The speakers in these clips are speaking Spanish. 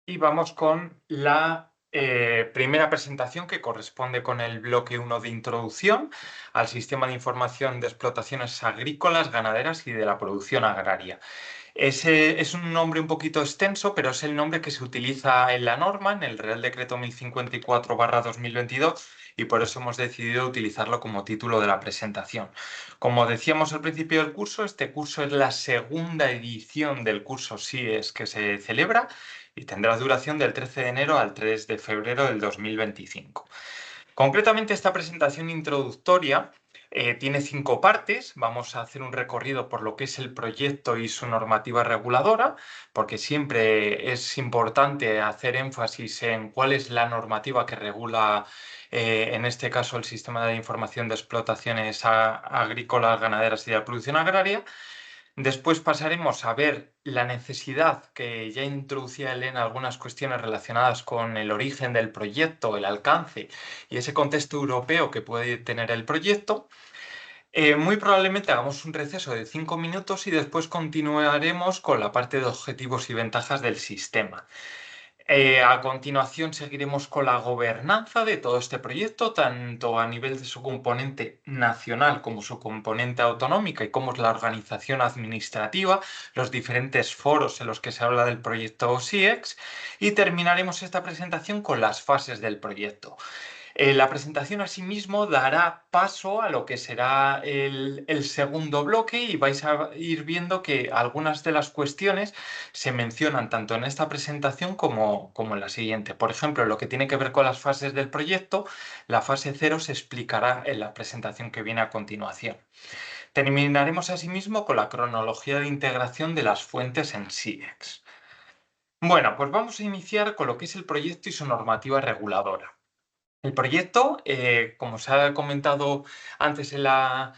Y vamos con la primera presentación que corresponde con el bloque 1 de introducción al sistema de información de explotaciones agrícolas, ganaderas y de la producción agraria. Ese es un nombre un poquito extenso, pero es el nombre que se utiliza en la norma, en el Real Decreto 1054/2022, y por eso hemos decidido utilizarlo como título de la presentación. Como decíamos al principio del curso, este curso es la segunda edición del curso SIES que se celebra y tendrá duración del 13 de enero al 3 de febrero del 2025. Concretamente, esta presentación introductoria tiene 5 partes. Vamos a hacer un recorrido por lo que es el proyecto y su normativa reguladora, porque siempre es importante hacer énfasis en cuál es la normativa que regula, en este caso, el sistema de información de explotaciones agrícolas, ganaderas y de la producción agraria. Después pasaremos a ver la necesidad que ya introducía Elena, algunas cuestiones relacionadas con el origen del proyecto, el alcance y ese contexto europeo que puede tener el proyecto. Muy probablemente hagamos un receso de 5 minutos y después continuaremos con la parte de objetivos y ventajas del sistema. A continuación seguiremos con la gobernanza de todo este proyecto, tanto a nivel de su componente nacional como su componente autonómica y cómo es la organización administrativa, los diferentes foros en los que se habla del proyecto SIEX, y terminaremos esta presentación con las fases del proyecto. La presentación asimismo dará paso a lo que será el segundo bloque y vais a ir viendo que algunas de las cuestiones se mencionan tanto en esta presentación como en la siguiente. Por ejemplo, lo que tiene que ver con las fases del proyecto, la fase 0 se explicará en la presentación que viene a continuación. Terminaremos asimismo con la cronología de integración de las fuentes en SIEX. Bueno, pues vamos a iniciar con lo que es el proyecto y su normativa reguladora. El proyecto, como se ha comentado antes en la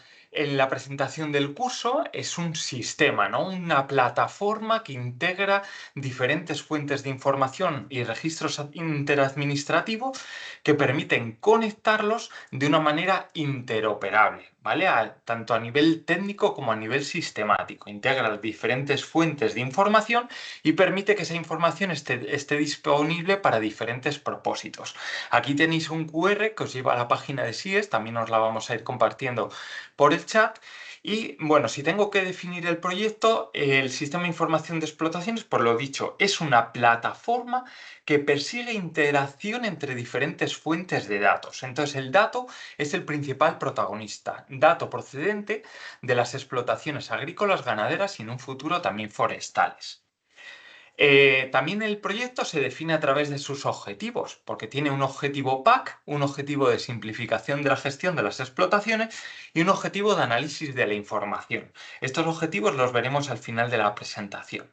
presentación del curso, es un sistema, ¿no? Una plataforma que integra diferentes fuentes de información y registros interadministrativos que permiten conectarlos de una manera interoperable, ¿vale? Tanto a nivel técnico como a nivel sistemático. Integra las diferentes fuentes de información y permite que esa información esté disponible para diferentes propósitos. Aquí tenéis un QR que os lleva a la página de SIES, también os la vamos a ir compartiendo por el chat. Y bueno, si tengo que definir el proyecto, el sistema de información de explotaciones, por lo dicho, es una plataforma que persigue interacción entre diferentes fuentes de datos. Entonces, el dato es el principal protagonista, dato procedente de las explotaciones agrícolas, ganaderas y en un futuro también forestales. También el proyecto se define a través de sus objetivos, porque tiene un objetivo PAC, un objetivo de simplificación de la gestión de las explotaciones y un objetivo de análisis de la información. Estos objetivos los veremos al final de la presentación.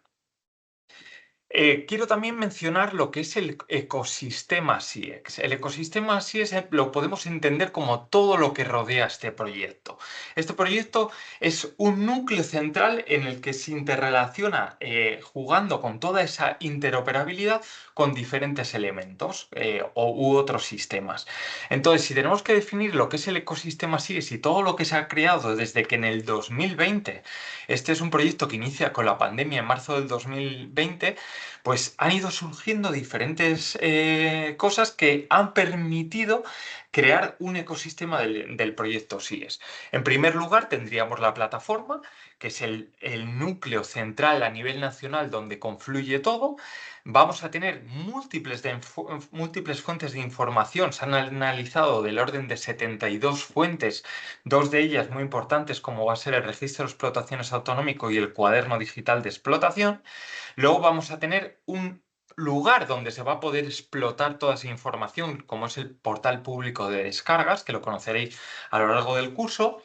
Quiero también mencionar lo que es el ecosistema SIEX. El ecosistema SIEX lo podemos entender como todo lo que rodea este proyecto. Este proyecto es un núcleo central en el que se interrelaciona, jugando con toda esa interoperabilidad con diferentes elementos u otros sistemas. Entonces, si tenemos que definir lo que es el ecosistema SIEX y todo lo que se ha creado desde que en el 2020, este es un proyecto que inicia con la pandemia en marzo del 2020, pues han ido surgiendo diferentes cosas que han permitido crear un ecosistema del proyecto SIES. En primer lugar, tendríamos la plataforma, que es el núcleo central a nivel nacional donde confluye todo. Vamos a tener múltiples fuentes de información. Se han analizado del orden de 72 fuentes, dos de ellas muy importantes, como va a ser el registro de explotaciones autonómico y el cuaderno digital de explotación. Luego vamos a tener un lugar donde se va a poder explotar toda esa información, como es el portal público de descargas, que lo conoceréis a lo largo del curso.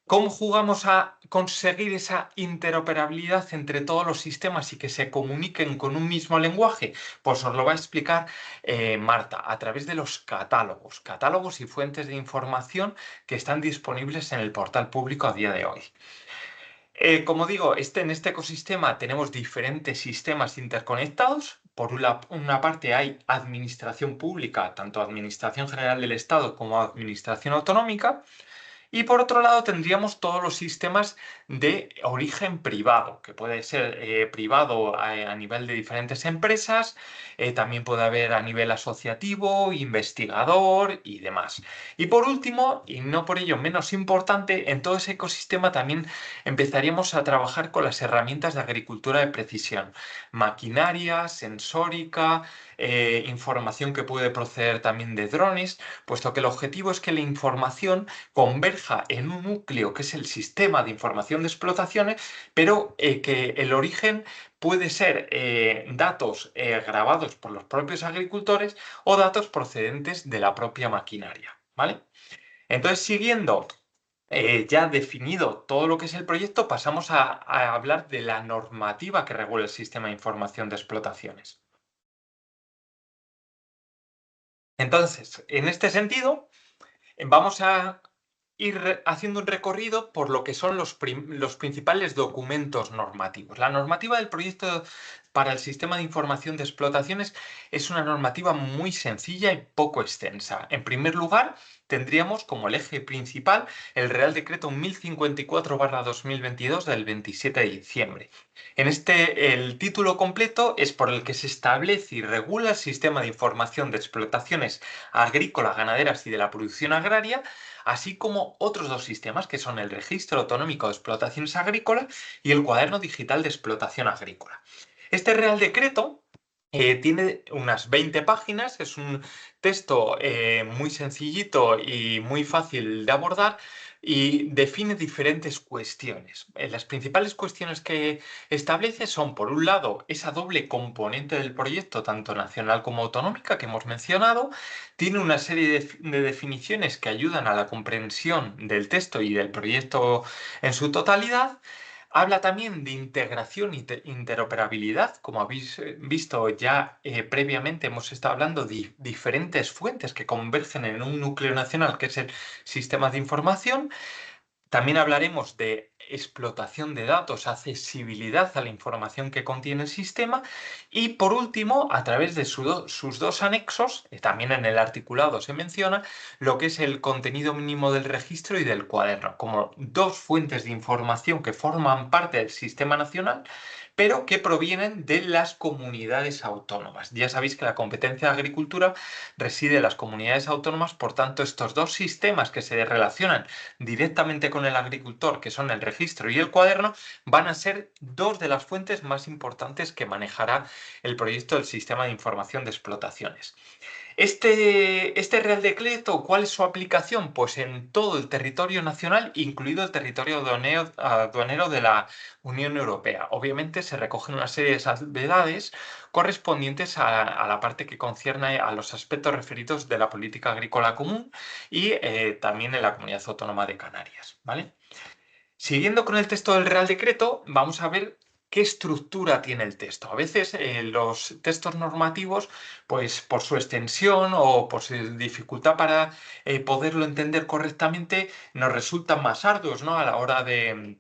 ¿Cómo jugamos a conseguir esa interoperabilidad entre todos los sistemas y que se comuniquen con un mismo lenguaje? Pues os lo va a explicar Marta, a través de los catálogos y fuentes de información que están disponibles en el portal público a día de hoy. Como digo, en este ecosistema tenemos diferentes sistemas interconectados. Por una parte hay administración pública, tanto Administración General del Estado como Administración Autonómica. Y por otro lado tendríamos todos los sistemas de origen privado, que puede ser privado a nivel de diferentes empresas, también puede haber a nivel asociativo, investigador y demás. Y por último, y no por ello menos importante, en todo ese ecosistema también empezaríamos a trabajar con las herramientas de agricultura de precisión, maquinaria, sensórica, información que puede proceder también de drones, puesto que el objetivo es que la información converja en un núcleo que es el sistema de información de explotaciones, pero que el origen puede ser datos grabados por los propios agricultores o datos procedentes de la propia maquinaria, ¿vale? Entonces, siguiendo ya definido todo lo que es el proyecto, pasamos a hablar de la normativa que regula el sistema de información de explotaciones. Entonces, en este sentido, vamos a ir haciendo un recorrido por lo que son los principales documentos normativos. La normativa del proyecto para el sistema de información de explotaciones es una normativa muy sencilla y poco extensa. En primer lugar, tendríamos como el eje principal el Real Decreto 1054/2022 del 27 de diciembre. El título completo es por el que se establece y regula el sistema de información de explotaciones agrícolas, ganaderas y de la producción agraria, así como otros dos sistemas que son el Registro Autonómico de Explotaciones Agrícolas y el Cuaderno Digital de Explotación Agrícola. Este Real Decreto tiene unas 20 páginas, es un texto muy sencillito y muy fácil de abordar y define diferentes cuestiones. Las principales cuestiones que establece son, por un lado, esa doble componente del proyecto, tanto nacional como autonómica, que hemos mencionado. Tiene una serie de definiciones que ayudan a la comprensión del texto y del proyecto en su totalidad. Habla también de integración y interoperabilidad. Como habéis visto ya previamente, hemos estado hablando de diferentes fuentes que convergen en un núcleo nacional que es el sistema de información. También hablaremos de explotación de datos, accesibilidad a la información que contiene el sistema y por último, a través de sus dos anexos, también en el articulado se menciona lo que es el contenido mínimo del registro y del cuaderno, como dos fuentes de información que forman parte del sistema nacional, pero que provienen de las comunidades autónomas. Ya sabéis que la competencia de agricultura reside en las comunidades autónomas, por tanto, estos dos sistemas que se relacionan directamente con el agricultor, que son el registro y el cuaderno, van a ser dos de las fuentes más importantes que manejará el proyecto del sistema de información de explotaciones. Este Real Decreto, ¿cuál es su aplicación? Pues en todo el territorio nacional, incluido el territorio aduanero de la Unión Europea. Obviamente se recogen una serie de salvedades correspondientes a la parte que concierne a los aspectos referidos de la política agrícola común y también en la Comunidad Autónoma de Canarias, ¿vale? Siguiendo con el texto del Real Decreto, vamos a ver qué estructura tiene el texto. A veces los textos normativos, pues por su extensión o por su dificultad para poderlo entender correctamente, nos resultan más arduos, ¿no? A la hora de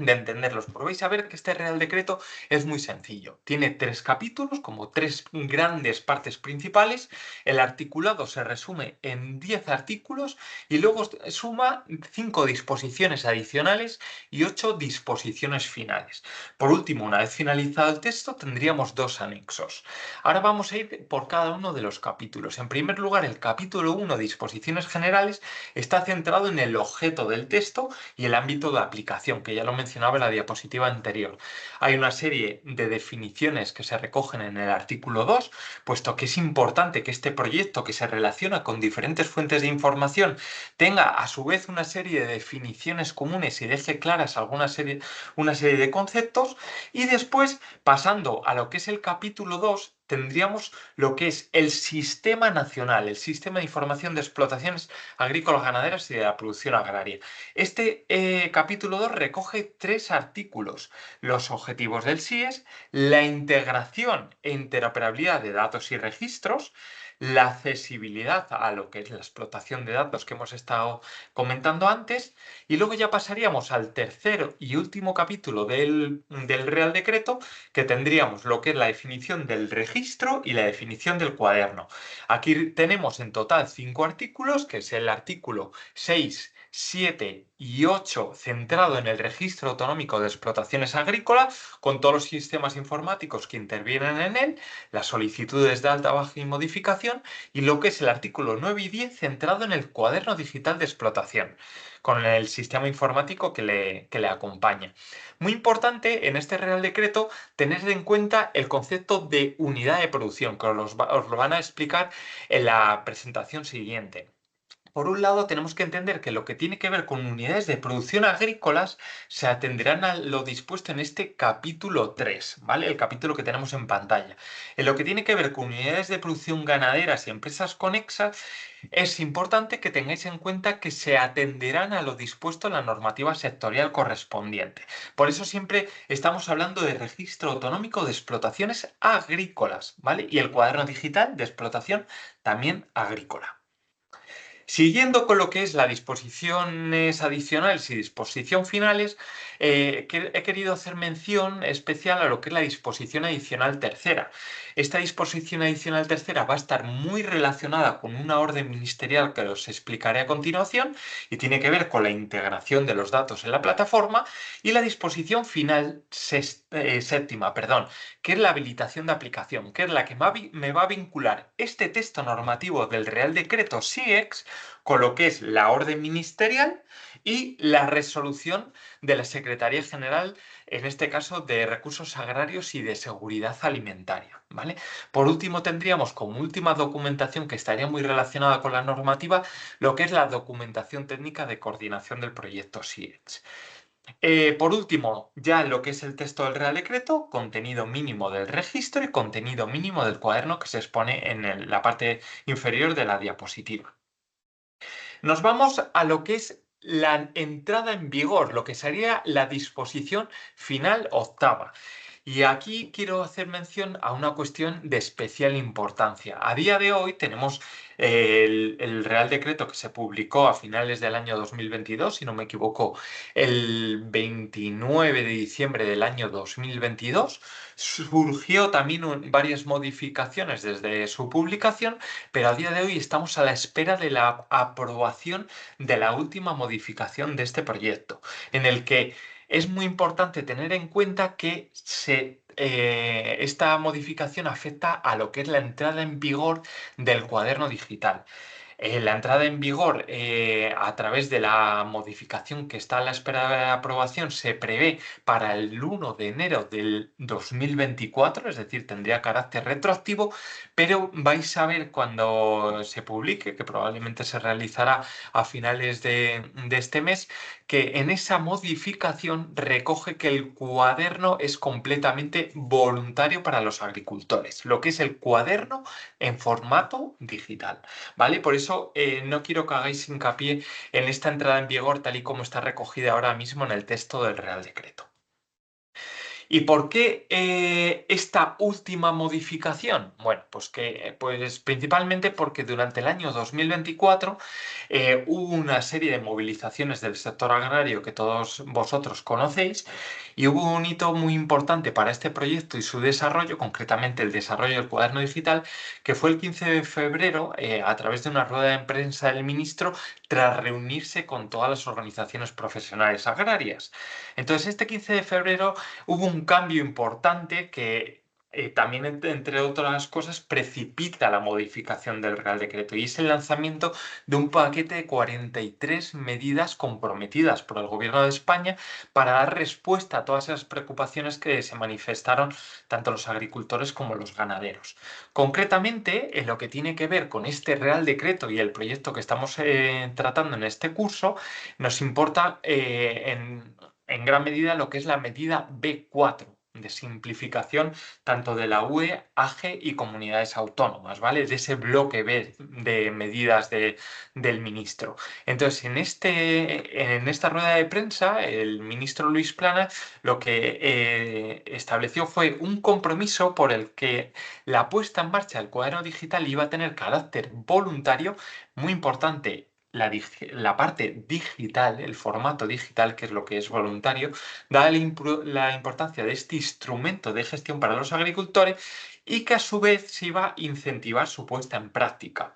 entenderlos. Pero vais a ver que este Real Decreto es muy sencillo. Tiene tres capítulos, como tres grandes partes principales. El articulado se resume en 10 artículos y luego suma 5 disposiciones adicionales y 8 disposiciones finales. Por último, una vez finalizado el texto, tendríamos dos anexos. Ahora vamos a ir por cada uno de los capítulos. En primer lugar, el capítulo 1, disposiciones generales, está centrado en el objeto del texto y el ámbito de aplicación, que ya lo mencionaba en la diapositiva anterior. Hay una serie de definiciones que se recogen en el artículo 2, puesto que es importante que este proyecto, que se relaciona con diferentes fuentes de información, tenga a su vez una serie de definiciones comunes y deje claras una serie de conceptos. Y después, pasando a lo que es el capítulo 2, tendríamos lo que es el sistema nacional, el sistema de información de explotaciones agrícolas, ganaderas y de la producción agraria. Este capítulo 2 recoge tres artículos: los objetivos del SIES, la integración e interoperabilidad de datos y registros, la accesibilidad a lo que es la explotación de datos que hemos estado comentando antes, y luego ya pasaríamos al tercer y último capítulo del Real Decreto, que tendríamos lo que es la definición del registro y la definición del cuaderno. Aquí tenemos en total 5 artículos, que es el artículo 6, 7, y 8 centrado en el registro autonómico de explotaciones agrícolas, con todos los sistemas informáticos que intervienen en él, las solicitudes de alta, baja y modificación, y lo que es el artículo 9 y 10 centrado en el cuaderno digital de explotación, con el sistema informático que le acompaña. Muy importante en este Real Decreto tener en cuenta el concepto de unidad de producción, que os lo van a explicar en la presentación siguiente. Por un lado, tenemos que entender que lo que tiene que ver con unidades de producción agrícolas se atenderán a lo dispuesto en este capítulo 3, ¿vale? El capítulo que tenemos en pantalla. En lo que tiene que ver con unidades de producción ganaderas y empresas conexas, es importante que tengáis en cuenta que se atenderán a lo dispuesto en la normativa sectorial correspondiente. Por eso siempre estamos hablando de registro autonómico de explotaciones agrícolas, ¿vale? Y el cuaderno digital de explotación también agrícola. Siguiendo con lo que es las disposiciones adicionales y disposición finales, he querido hacer mención especial a lo que es la disposición adicional tercera. Esta disposición adicional tercera va a estar muy relacionada con una orden ministerial que os explicaré a continuación y tiene que ver con la integración de los datos en la plataforma, y la disposición final séptima, perdón, que es la habilitación de aplicación, que es la que me va a vincular este texto normativo del Real Decreto SIEX con lo que es la orden ministerial y la resolución de la Secretaría General, en este caso de Recursos Agrarios y de Seguridad Alimentaria, ¿vale? Por último, tendríamos como última documentación que estaría muy relacionada con la normativa lo que es la documentación técnica de coordinación del proyecto SIEX. Por último, ya en lo que es el texto del Real Decreto, contenido mínimo del registro y contenido mínimo del cuaderno que se expone en la parte inferior de la diapositiva. Nos vamos a lo que es la entrada en vigor, lo que sería la disposición final octava. Y aquí quiero hacer mención a una cuestión de especial importancia. A día de hoy tenemos el Real Decreto que se publicó a finales del año 2022, si no me equivoco, el 29 de diciembre del año 2022. Surgió también varias modificaciones desde su publicación, pero a día de hoy estamos a la espera de la aprobación de la última modificación de este proyecto, en el que es muy importante tener en cuenta que esta modificación afecta a lo que es la entrada en vigor del cuaderno digital. La entrada en vigor a través de la modificación que está a la espera de aprobación se prevé para el 1 de enero del 2024, es decir, tendría carácter retroactivo, pero vais a ver cuando se publique, que probablemente se realizará a finales de este mes, que en esa modificación recoge que el cuaderno es completamente voluntario para los agricultores, lo que es el cuaderno en formato digital, ¿vale? Por eso no quiero que hagáis hincapié en esta entrada en vigor tal y como está recogida ahora mismo en el texto del Real Decreto. ¿Y por qué esta última modificación? Bueno, pues principalmente porque durante el año 2024 hubo una serie de movilizaciones del sector agrario que todos vosotros conocéis, y hubo un hito muy importante para este proyecto y su desarrollo, concretamente el desarrollo del cuaderno digital, que fue el 15 de febrero, a través de una rueda de prensa del ministro, tras reunirse con todas las organizaciones profesionales agrarias. Entonces, este 15 de febrero hubo un cambio importante que también, entre otras cosas, precipita la modificación del Real Decreto, y es el lanzamiento de un paquete de 43 medidas comprometidas por el Gobierno de España para dar respuesta a todas esas preocupaciones que se manifestaron tanto los agricultores como los ganaderos. Concretamente, en lo que tiene que ver con este Real Decreto y el proyecto que estamos tratando en este curso, nos importa en gran medida lo que es la medida B4 de simplificación tanto de la UE, AGE y comunidades autónomas, ¿vale? De ese bloque B de medidas del ministro. Entonces, en esta rueda de prensa, el ministro Luis Planas lo que estableció fue un compromiso por el que la puesta en marcha del cuaderno digital iba a tener carácter voluntario, muy importante. La parte digital, el formato digital, que es lo que es voluntario, dada la importancia de este instrumento de gestión para los agricultores, y que a su vez se iba a incentivar su puesta en práctica.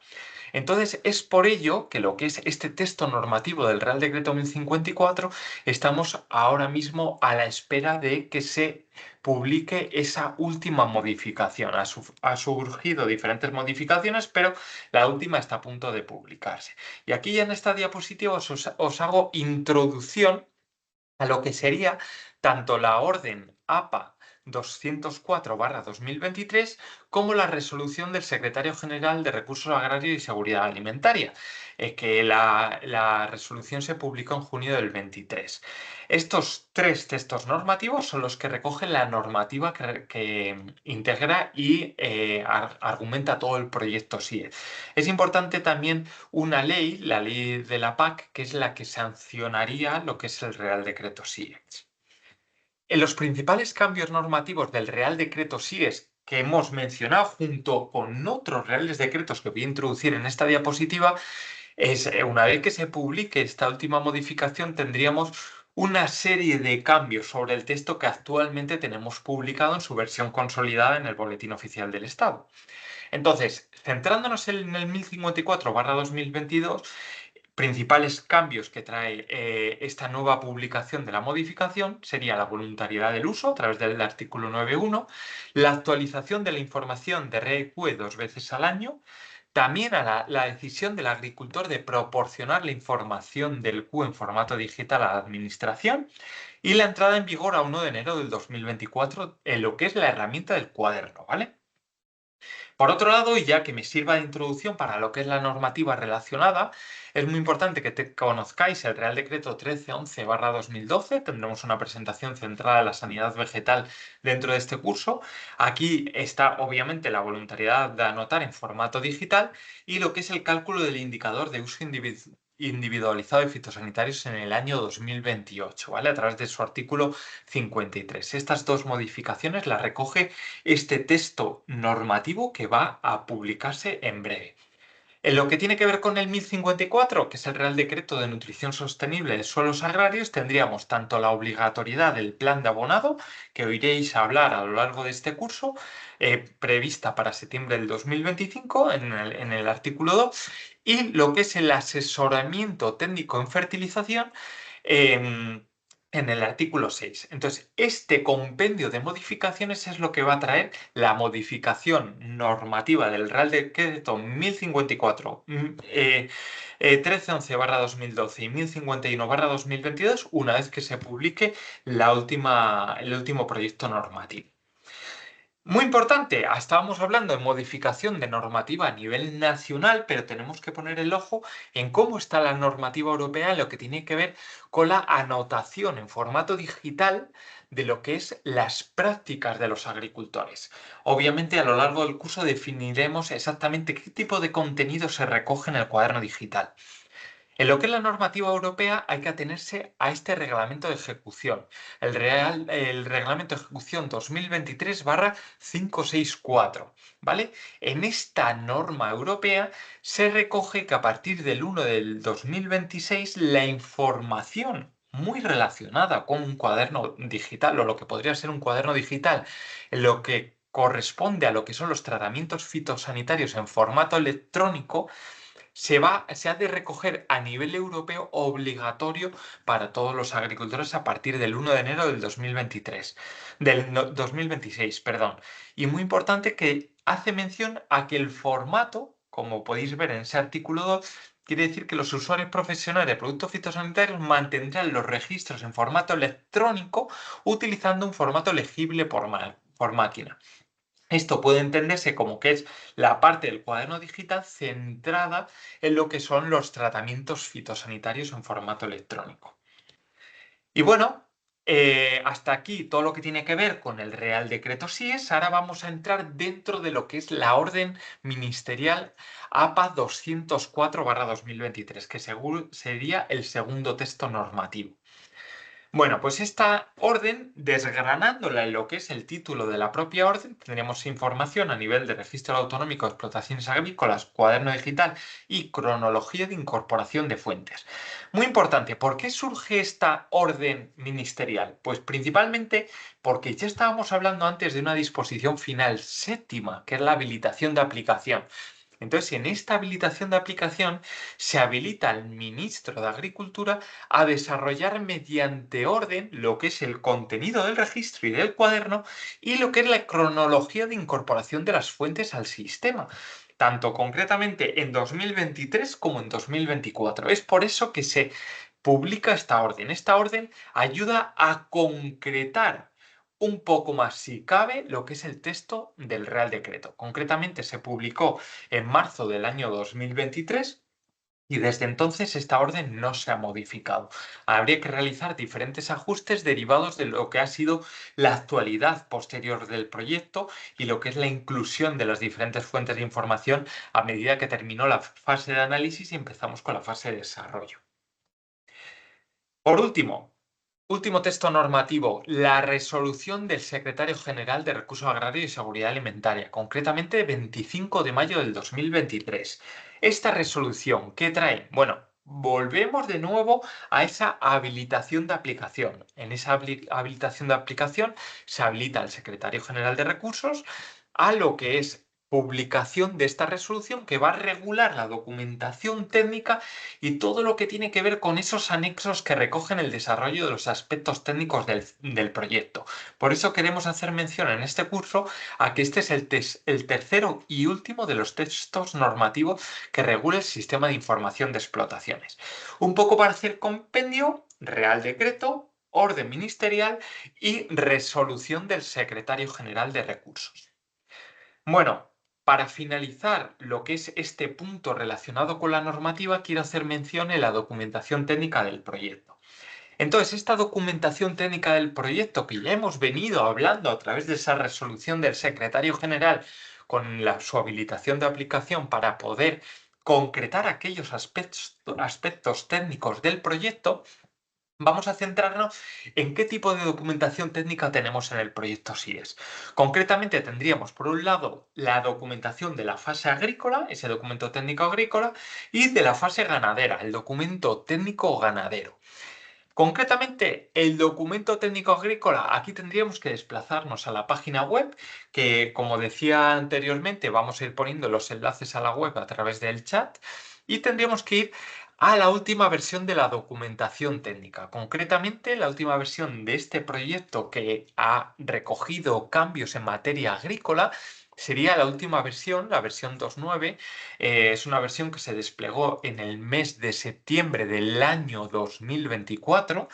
Entonces, es por ello que lo que es este texto normativo del Real Decreto 1054, estamos ahora mismo a la espera de que se publique esa última modificación. Ha surgido diferentes modificaciones, pero la última está a punto de publicarse. Y aquí ya en esta diapositiva os hago introducción a lo que sería tanto la orden APA 204/2023 como la resolución del Secretario General de Recursos Agrarios y Seguridad Alimentaria, que la resolución se publicó en junio del 23. Estos tres textos normativos son los que recogen la normativa que integra y argumenta todo el proyecto SIE. Es importante también una ley, la ley de la PAC, que es la que sancionaría lo que es el Real Decreto SIEX. En los principales cambios normativos del Real Decreto SIEX que hemos mencionado junto con otros reales decretos que voy a introducir en esta diapositiva, es una vez que se publique esta última modificación tendríamos una serie de cambios sobre el texto que actualmente tenemos publicado en su versión consolidada en el Boletín Oficial del Estado. Entonces, centrándonos en el 1054/2022, principales cambios que trae esta nueva publicación de la modificación sería la voluntariedad del uso a través del artículo 9.1, la actualización de la información de REQE 2 veces al año, también a la decisión del agricultor de proporcionar la información del CUE en formato digital a la administración y la entrada en vigor a 1 de enero del 2024 en lo que es la herramienta del cuaderno, ¿vale? Por otro lado, y ya que me sirva de introducción para lo que es la normativa relacionada, es muy importante que conozcáis el Real Decreto 1311/2012. Tendremos una presentación centrada en la sanidad vegetal dentro de este curso. Aquí está obviamente la voluntariedad de anotar en formato digital y lo que es el cálculo del indicador de uso individualizado de fitosanitarios en el año 2028, ¿vale? A través de su artículo 53. Estas dos modificaciones las recoge este texto normativo que va a publicarse en breve. En lo que tiene que ver con el 1054, que es el Real Decreto de Nutrición Sostenible de Suelos Agrarios, tendríamos tanto la obligatoriedad del plan de abonado, que oiréis hablar a lo largo de este curso, prevista para septiembre del 2025 en el artículo 2, y lo que es el asesoramiento técnico en fertilización, em, en el artículo 6. Entonces, este compendio de modificaciones es lo que va a traer la modificación normativa del Real Decreto 1054, 1311/2012 y 1051/2022, una vez que se publique el último proyecto normativo. Muy importante, estábamos hablando de modificación de normativa a nivel nacional, pero tenemos que poner el ojo en cómo está la normativa europea en lo que tiene que ver con la anotación en formato digital de lo que es las prácticas de los agricultores. Obviamente, a lo largo del curso definiremos exactamente qué tipo de contenido se recoge en el cuaderno digital. En lo que es la normativa europea hay que atenerse a este reglamento de ejecución, el reglamento de ejecución 2023/564, ¿vale? En esta norma europea se recoge que a partir del 1 del 2026 la información muy relacionada con un cuaderno digital o lo que podría ser un cuaderno digital, en lo que corresponde a lo que son los tratamientos fitosanitarios en formato electrónico, se ha de recoger a nivel europeo obligatorio para todos los agricultores a partir del 1 de enero del 2023, del 2026, perdón. Y muy importante que hace mención a que el formato, como podéis ver en ese artículo 2, quiere decir que los usuarios profesionales de productos fitosanitarios mantendrán los registros en formato electrónico utilizando un formato legible por máquina. Esto puede entenderse como que es la parte del cuaderno digital centrada en lo que son los tratamientos fitosanitarios en formato electrónico. Y bueno, hasta aquí todo lo que tiene que ver con el Real Decreto SIES. Ahora vamos a entrar dentro de lo que es la orden ministerial APA 204/2023, que sería el segundo texto normativo. Bueno, pues esta orden, desgranándola en lo que es el título de la propia orden, tendríamos información a nivel de registro autonómico de explotaciones agrícolas, cuaderno digital y cronología de incorporación de fuentes. Muy importante, ¿por qué surge esta orden ministerial? Pues principalmente porque ya estábamos hablando antes de una disposición final séptima, que es la habilitación de aplicación. Entonces, en esta habilitación de aplicación se habilita al ministro de Agricultura a desarrollar mediante orden lo que es el contenido del registro y del cuaderno y lo que es la cronología de incorporación de las fuentes al sistema, tanto concretamente en 2023 como en 2024. Es por eso que se publica esta orden. Esta orden ayuda a concretar un poco más, si cabe, lo que es el texto del Real Decreto. Concretamente se publicó en marzo del año 2023 y desde entonces esta orden no se ha modificado. Habría que realizar diferentes ajustes derivados de lo que ha sido la actualidad posterior del proyecto y lo que es la inclusión de las diferentes fuentes de información a medida que terminó la fase de análisis y empezamos con la fase de desarrollo. Por último, último texto normativo, la resolución del Secretario General de Recursos Agrarios y Seguridad Alimentaria, concretamente 25 de mayo del 2023. Esta resolución, ¿qué trae? Bueno, volvemos de nuevo a esa habilitación de aplicación. En esa habilitación de aplicación se habilita al Secretario General de Recursos a lo que es publicación de esta resolución que va a regular la documentación técnica y todo lo que tiene que ver con esos anexos que recogen el desarrollo de los aspectos técnicos del proyecto. Por eso queremos hacer mención en este curso a que este es el tercero y último de los textos normativos que regula el sistema de información de explotaciones. Un poco para hacer compendio, Real Decreto, orden ministerial y resolución del Secretario General de Recursos. Bueno, para finalizar lo que es este punto relacionado con la normativa, quiero hacer mención en la documentación técnica del proyecto. Entonces, esta documentación técnica del proyecto que ya hemos venido hablando a través de esa resolución del secretario general con su habilitación de aplicación para poder concretar aquellos aspectos técnicos del proyecto, vamos a centrarnos en qué tipo de documentación técnica tenemos en el proyecto SIES. Concretamente tendríamos, por un lado, la documentación de la fase agrícola, ese documento técnico agrícola, y de la fase ganadera, el documento técnico ganadero. Concretamente, el documento técnico agrícola, aquí tendríamos que desplazarnos a la página web, que como decía anteriormente, vamos a ir poniendo los enlaces a la web a través del chat, y tendríamos que ir a la última versión de la documentación técnica. Concretamente, la última versión de este proyecto que ha recogido cambios en materia agrícola sería la última versión, la versión 2.9. Es una versión que se desplegó en el mes de septiembre del año 2024.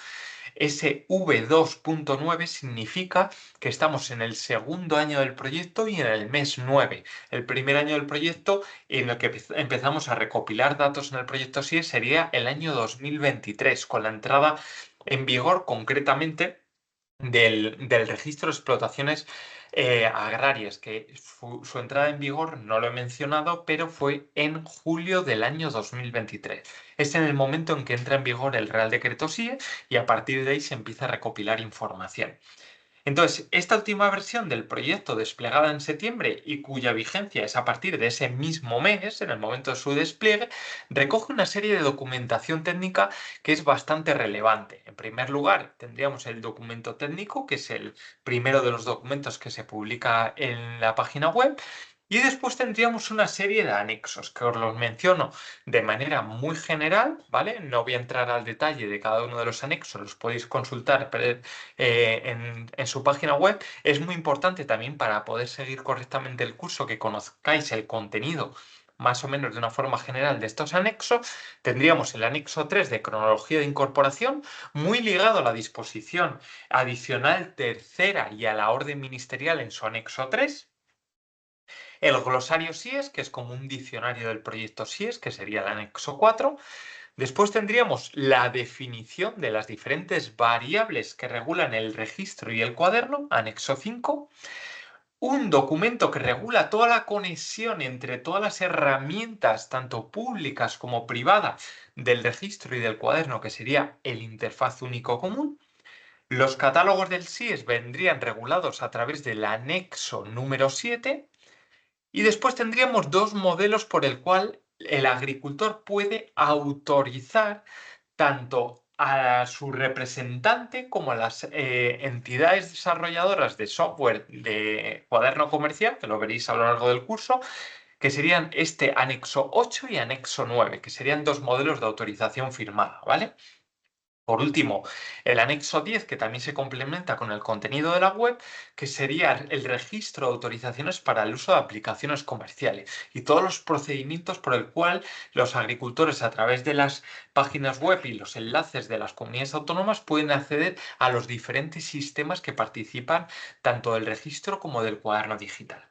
Ese V2.9 significa que estamos en el segundo año del proyecto y en el mes 9. El primer año del proyecto en el que empezamos a recopilar datos en el proyecto SIE sería el año 2023, con la entrada en vigor concretamente del registro de explotaciones agrarias, que su entrada en vigor no lo he mencionado, pero fue en julio del año 2023. Es en el momento en que entra en vigor el Real Decreto SIE y a partir de ahí se empieza a recopilar información. Entonces, esta última versión del proyecto desplegada en septiembre y cuya vigencia es a partir de ese mismo mes, en el momento de su despliegue, recoge una serie de documentación técnica que es bastante relevante. En primer lugar, tendríamos el documento técnico, que es el primero de los documentos que se publica en la página web. Y después tendríamos una serie de anexos que os los menciono de manera muy general, ¿vale? No voy a entrar al detalle de cada uno de los anexos, los podéis consultar en su página web. Es muy importante también para poder seguir correctamente el curso que conozcáis el contenido más o menos de una forma general de estos anexos. Tendríamos el anexo 3 de cronología de incorporación, muy ligado a la disposición adicional tercera y a la orden ministerial en su anexo 3. El glosario SIES, que es como un diccionario del proyecto SIES, que sería el anexo 4. Después tendríamos la definición de las diferentes variables que regulan el registro y el cuaderno, anexo 5. Un documento que regula toda la conexión entre todas las herramientas, tanto públicas como privadas, del registro y del cuaderno, que sería el interfaz único común. Los catálogos del SIES vendrían regulados a través del anexo número 7 y después tendríamos dos modelos por el cual el agricultor puede autorizar tanto a su representante como a las entidades desarrolladoras de software de cuaderno comercial, que lo veréis a lo largo del curso, que serían este anexo 8 y anexo 9, que serían dos modelos de autorización firmada, ¿vale? Por último, el anexo 10, que también se complementa con el contenido de la web, que sería el registro de autorizaciones para el uso de aplicaciones comerciales y todos los procedimientos por el cual los agricultores a través de las páginas web y los enlaces de las comunidades autónomas pueden acceder a los diferentes sistemas que participan tanto del registro como del cuaderno digital.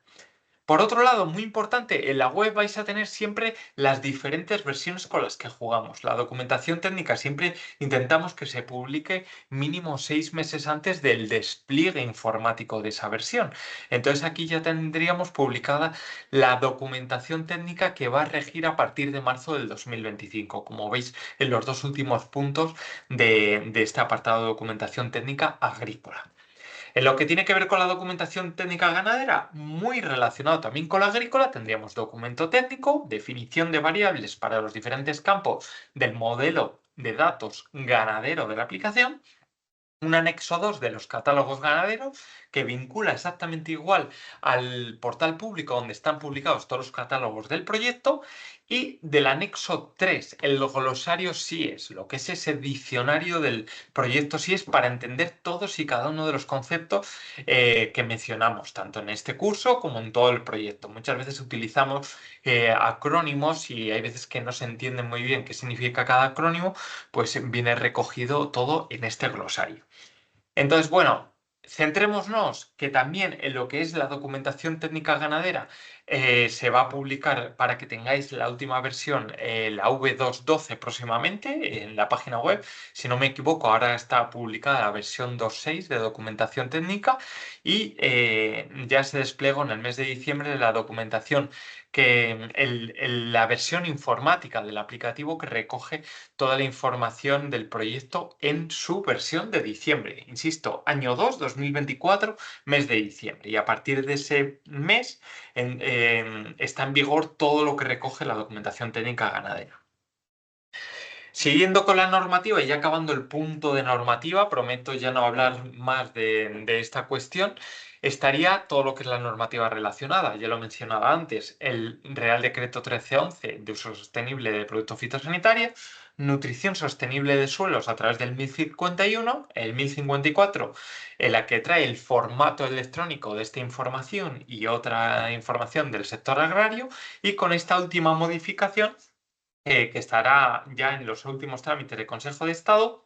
Por otro lado, muy importante, en la web vais a tener siempre las diferentes versiones con las que jugamos. La documentación técnica siempre intentamos que se publique mínimo 6 meses antes del despliegue informático de esa versión. Entonces aquí ya tendríamos publicada la documentación técnica que va a regir a partir de marzo del 2025, como veis en los dos últimos puntos de este apartado de documentación técnica agrícola. En lo que tiene que ver con la documentación técnica ganadera, muy relacionado también con la agrícola, tendríamos documento técnico, definición de variables para los diferentes campos del modelo de datos ganadero de la aplicación, un anexo 2 de los catálogos ganaderos que vincula exactamente igual al portal público donde están publicados todos los catálogos del proyecto y del anexo 3, el glosario SIES, lo que es ese diccionario del proyecto SIES para entender todos y cada uno de los conceptos que mencionamos, tanto en este curso como en todo el proyecto. Muchas veces utilizamos acrónimos y hay veces que no se entiende muy bien qué significa cada acrónimo, pues viene recogido todo en este glosario. Entonces, bueno, centrémonos que también en lo que es la documentación técnica ganadera se va a publicar para que tengáis la última versión, la V2.12 próximamente en la página web. Si no me equivoco, ahora está publicada la versión 2.6 de documentación técnica y ya se desplegó en el mes de diciembre la documentación la versión informática del aplicativo que recoge toda la información del proyecto en su versión de diciembre. Insisto, año 2, 2024, mes de diciembre. Y a partir de ese mes está en vigor todo lo que recoge la documentación técnica ganadera. Siguiendo con la normativa y ya acabando el punto de normativa, prometo ya no hablar más de esta cuestión, estaría todo lo que es la normativa relacionada. Ya lo mencionaba antes, el Real Decreto 1311 de uso sostenible de productos fitosanitarios, nutrición sostenible de suelos a través del 1051, el 1054, en la que trae el formato electrónico de esta información y otra información del sector agrario, y con esta última modificación que estará ya en los últimos trámites de Consejo de Estado,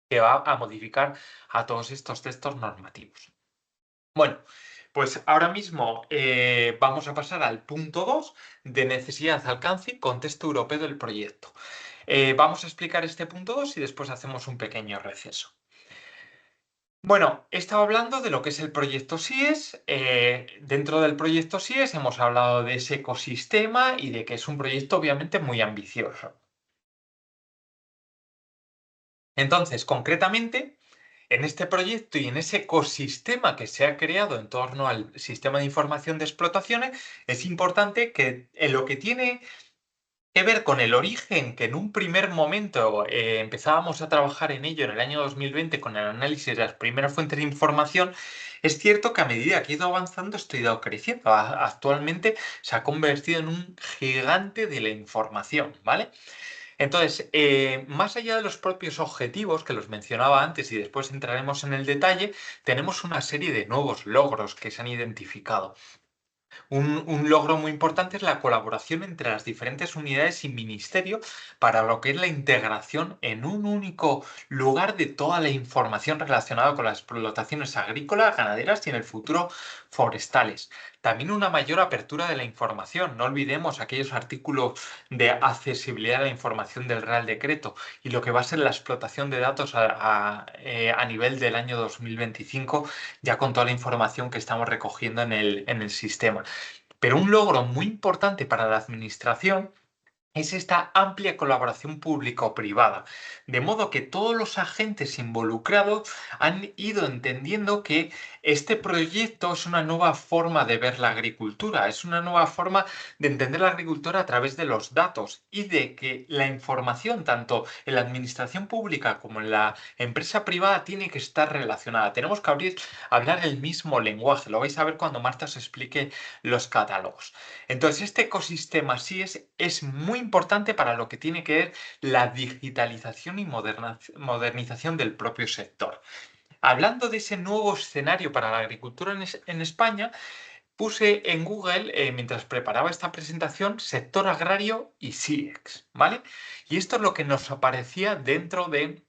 que va a modificar a todos estos textos normativos. Bueno, pues ahora mismo vamos a pasar al punto 2 de necesidad, alcance y contexto europeo del proyecto. Vamos a explicar este punto 2 y después hacemos un pequeño receso. Bueno, he estado hablando de lo que es el proyecto SIES. Dentro del proyecto SIES hemos hablado de ese ecosistema y de que es un proyecto obviamente muy ambicioso. Entonces, concretamente, en este proyecto y en ese ecosistema que se ha creado en torno al sistema de información de explotaciones, es importante que en lo que tiene que ver con el origen, que en un primer momento empezábamos a trabajar en ello en el año 2020 con el análisis de las primeras fuentes de información, es cierto que a medida que he ido avanzando esto ha ido creciendo. Actualmente se ha convertido en un gigante de la información, ¿vale? Entonces, más allá de los propios objetivos que los mencionaba antes y después entraremos en el detalle, tenemos una serie de nuevos logros que se han identificado. Un logro muy importante es la colaboración entre las diferentes unidades y ministerio para lo que es la integración en un único lugar de toda la información relacionada con las explotaciones agrícolas, ganaderas y en el futuro forestales. También una mayor apertura de la información. No olvidemos aquellos artículos de accesibilidad a la información del Real Decreto y lo que va a ser la explotación de datos a nivel del año 2025, ya con toda la información que estamos recogiendo en el sistema. Pero un logro muy importante para la administración es esta amplia colaboración público-privada, de modo que todos los agentes involucrados han ido entendiendo que este proyecto es una nueva forma de ver la agricultura, es una nueva forma de entender la agricultura a través de los datos y de que la información, tanto en la administración pública como en la empresa privada, tiene que estar relacionada. Tenemos que hablar el mismo lenguaje, lo vais a ver cuando Marta os explique los catálogos. Entonces, este ecosistema sí es muy importante para lo que tiene que ver la digitalización y modernización del propio sector. Hablando de ese nuevo escenario para la agricultura en España, puse en Google, mientras preparaba esta presentación, sector agrario y SIEX, ¿vale? Y esto es lo que nos aparecía dentro de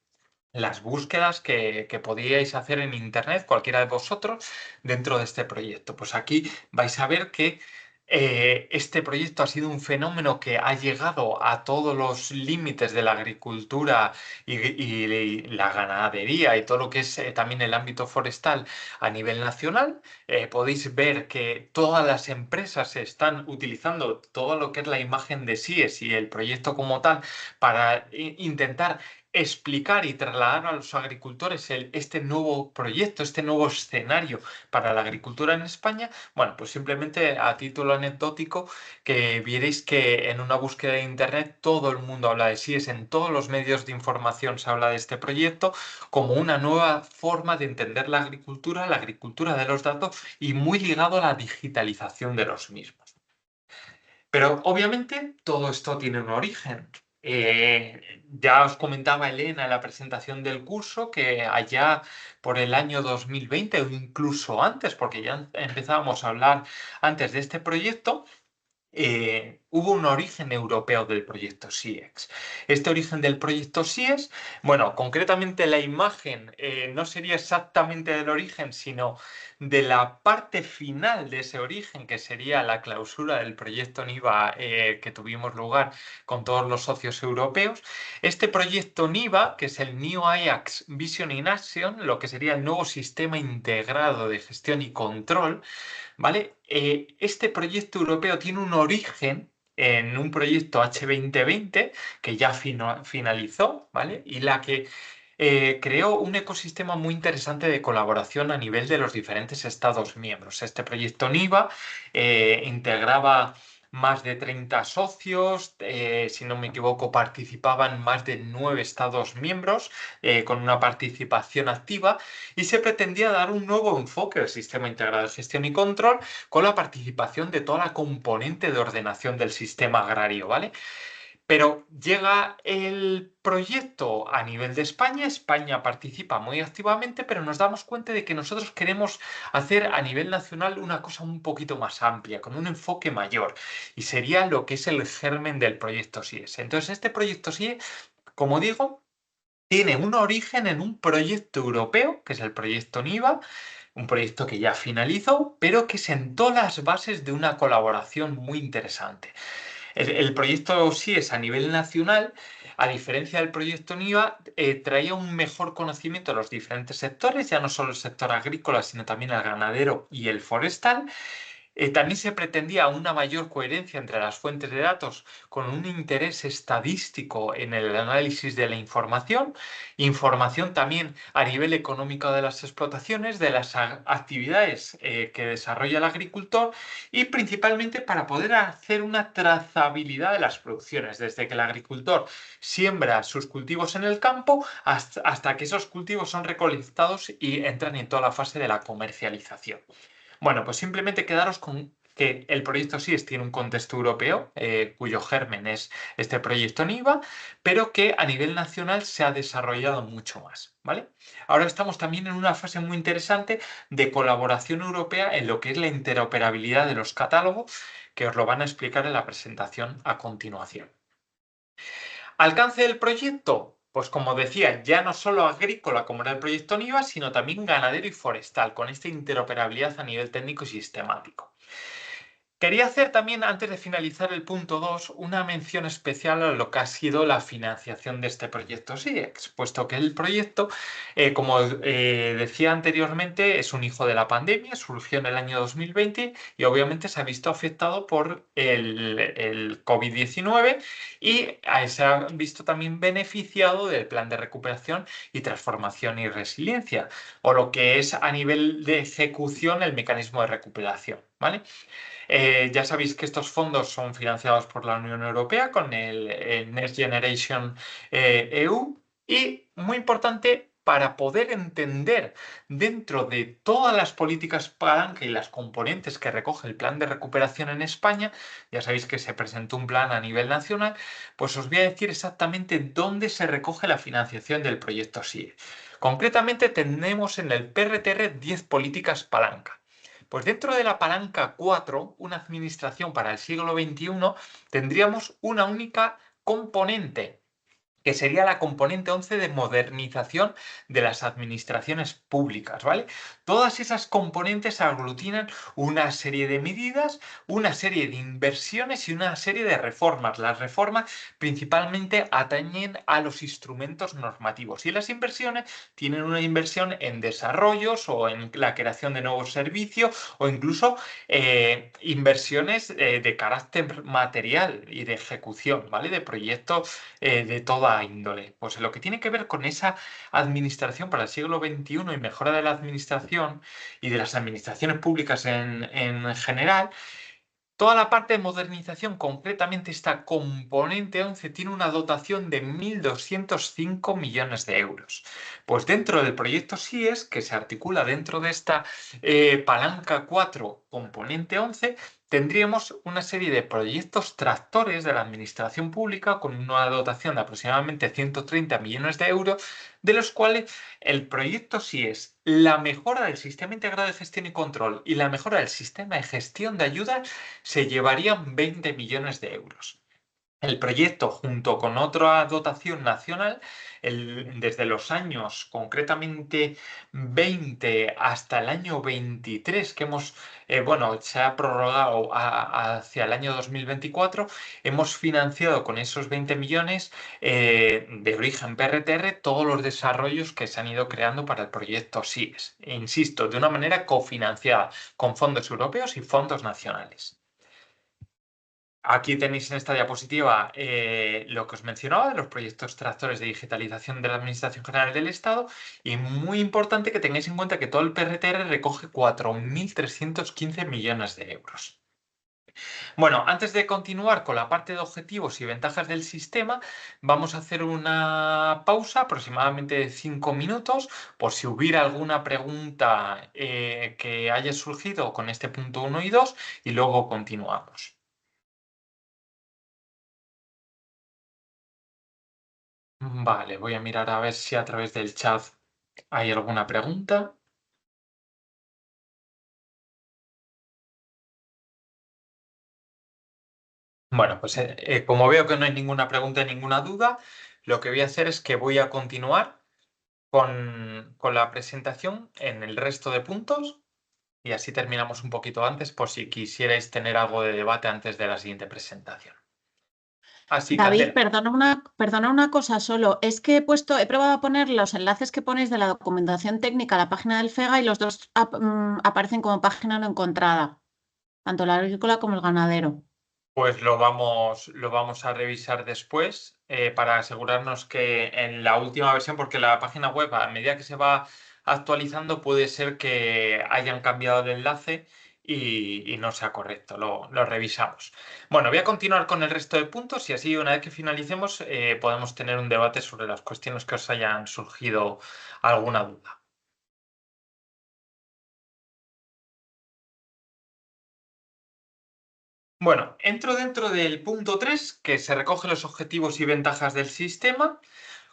las búsquedas que podíais hacer en Internet, cualquiera de vosotros, dentro de este proyecto. Pues aquí vais a ver que este proyecto ha sido un fenómeno que ha llegado a todos los límites de la agricultura y la ganadería y todo lo que es también el ámbito forestal a nivel nacional. Podéis ver que todas las empresas están utilizando todo lo que es la imagen de SIES y el proyecto como tal para intentar explicar y trasladar a los agricultores este nuevo proyecto, este nuevo escenario para la agricultura en España. Bueno, pues simplemente a título anecdótico, que vierais que en una búsqueda de Internet todo el mundo habla de SIES, en todos los medios de información se habla de este proyecto como una nueva forma de entender la agricultura de los datos y muy ligado a la digitalización de los mismos. Pero obviamente todo esto tiene un origen. Ya os comentaba Elena en la presentación del curso que allá por el año 2020 o incluso antes, porque ya empezábamos a hablar antes de este proyecto, hubo un origen europeo del proyecto SIEX. Este origen del proyecto SIEX, bueno, concretamente la imagen no sería exactamente del origen, sino de la parte final de ese origen, que sería la clausura del proyecto NIVA que tuvimos lugar con todos los socios europeos. Este proyecto NIVA, que es el New Ajax Vision in Action, lo que sería el nuevo sistema integrado de gestión y control, ¿vale? Este proyecto europeo tiene un origen en un proyecto H2020 que ya finalizó, ¿vale? Y la que creó un ecosistema muy interesante de colaboración a nivel de los diferentes Estados miembros. Este proyecto NIVA integraba más de 30 socios, si no me equivoco, participaban más de 9 Estados miembros con una participación activa y se pretendía dar un nuevo enfoque al sistema integrado de gestión y control con la participación de toda la componente de ordenación del sistema agrario, ¿vale? Pero llega el proyecto a nivel de España, España participa muy activamente, pero nos damos cuenta de que nosotros queremos hacer a nivel nacional una cosa un poquito más amplia, con un enfoque mayor, y sería lo que es el germen del proyecto SIES. Entonces, este proyecto SIES, como digo, tiene un origen en un proyecto europeo, que es el proyecto NIVA, un proyecto que ya finalizó, pero que sentó las bases de una colaboración muy interesante. El proyecto SIES a nivel nacional, a diferencia del proyecto NIVA, traía un mejor conocimiento de los diferentes sectores, ya no solo el sector agrícola, sino también el ganadero y el forestal. También se pretendía una mayor coherencia entre las fuentes de datos con un interés estadístico en el análisis de la información, información también a nivel económico de las explotaciones, de las actividades que desarrolla el agricultor y principalmente para poder hacer una trazabilidad de las producciones, desde que el agricultor siembra sus cultivos en el campo hasta que esos cultivos son recolectados y entran en toda la fase de la comercialización. Bueno, pues simplemente quedaros con que el proyecto SIES tiene un contexto europeo, cuyo germen es este proyecto NIVA, pero que a nivel nacional se ha desarrollado mucho más, ¿vale? Ahora estamos también en una fase muy interesante de colaboración europea en lo que es la interoperabilidad de los catálogos, que os lo van a explicar en la presentación a continuación. Alcance del proyecto, pues como decía, ya no solo agrícola como era el proyecto NIVA, sino también ganadero y forestal, con esta interoperabilidad a nivel técnico y sistemático. Quería hacer también, antes de finalizar el punto 2, una mención especial a lo que ha sido la financiación de este proyecto SIEX, puesto que el proyecto, como decía anteriormente, es un hijo de la pandemia, surgió en el año 2020 y obviamente se ha visto afectado por el COVID-19 y se ha visto también beneficiado del plan de recuperación y transformación y resiliencia, o lo que es a nivel de ejecución el mecanismo de recuperación, ¿vale? Ya sabéis que estos fondos son financiados por la Unión Europea con el Next Generation EU y, muy importante, para poder entender dentro de todas las políticas palanca y las componentes que recoge el plan de recuperación en España, ya sabéis que se presentó un plan a nivel nacional, pues os voy a decir exactamente dónde se recoge la financiación del proyecto SIE. Concretamente tenemos en el PRTR 10 políticas palanca. Pues dentro de la palanca 4, una administración para el siglo XXI, tendríamos una única componente, que sería la componente 11 de modernización de las administraciones públicas, ¿vale? Todas esas componentes aglutinan una serie de medidas, una serie de inversiones y una serie de reformas. Las reformas principalmente atañen a los instrumentos normativos y las inversiones tienen una inversión en desarrollos o en la creación de nuevos servicios o incluso inversiones de carácter material y de ejecución, ¿vale? De proyectos de toda índole. Pues en lo que tiene que ver con esa administración para el siglo XXI y mejora de la administración y de las administraciones públicas en general, toda la parte de modernización, concretamente esta componente 11, tiene una dotación de 1.205 millones de euros. Pues dentro del proyecto SIES, que se articula dentro de esta palanca 4, componente 11, tendríamos una serie de proyectos tractores de la administración pública con una dotación de aproximadamente 130 millones de euros, de los cuales el proyecto SIES, la mejora del sistema integrado de gestión y control y la mejora del sistema de gestión de ayudas se llevarían 20 millones de euros. El proyecto, junto con otra dotación nacional, desde los años concretamente 20 hasta el año 23, que bueno, se ha prorrogado hacia el año 2024, hemos financiado con esos 20 millones de origen PRTR todos los desarrollos que se han ido creando para el proyecto SIES. E insisto, de una manera cofinanciada con fondos europeos y fondos nacionales. Aquí tenéis en esta diapositiva lo que os mencionaba de los proyectos tractores de digitalización de la Administración General del Estado y muy importante que tengáis en cuenta que todo el PRTR recoge 4.315 millones de euros. Bueno, antes de continuar con la parte de objetivos y ventajas del sistema, vamos a hacer una pausa aproximadamente de 5 minutos por si hubiera alguna pregunta que haya surgido con este punto 1 y 2 y luego continuamos. Vale, voy a mirar a ver si a través del chat hay alguna pregunta. Bueno, pues como veo que no hay ninguna pregunta, ninguna duda, lo que voy a hacer es que voy a continuar con la presentación en el resto de puntos y así terminamos un poquito antes por si quisierais tener algo de debate antes de la siguiente presentación. Así, David, Candela. perdona una cosa solo. Es que he probado a poner los enlaces que ponéis de la documentación técnica a la página del FEGA y los dos aparecen como página no encontrada, tanto el agrícola como el ganadero. Pues lo vamos a revisar después para asegurarnos que en la última versión, porque la página web a medida que se va actualizando puede ser que hayan cambiado el enlace y no sea correcto, lo revisamos. Bueno, voy a continuar con el resto de puntos y así una vez que finalicemos podemos tener un debate sobre las cuestiones que os hayan surgido alguna duda. Bueno, entro dentro del punto 3, que se recoge los objetivos y ventajas del sistema.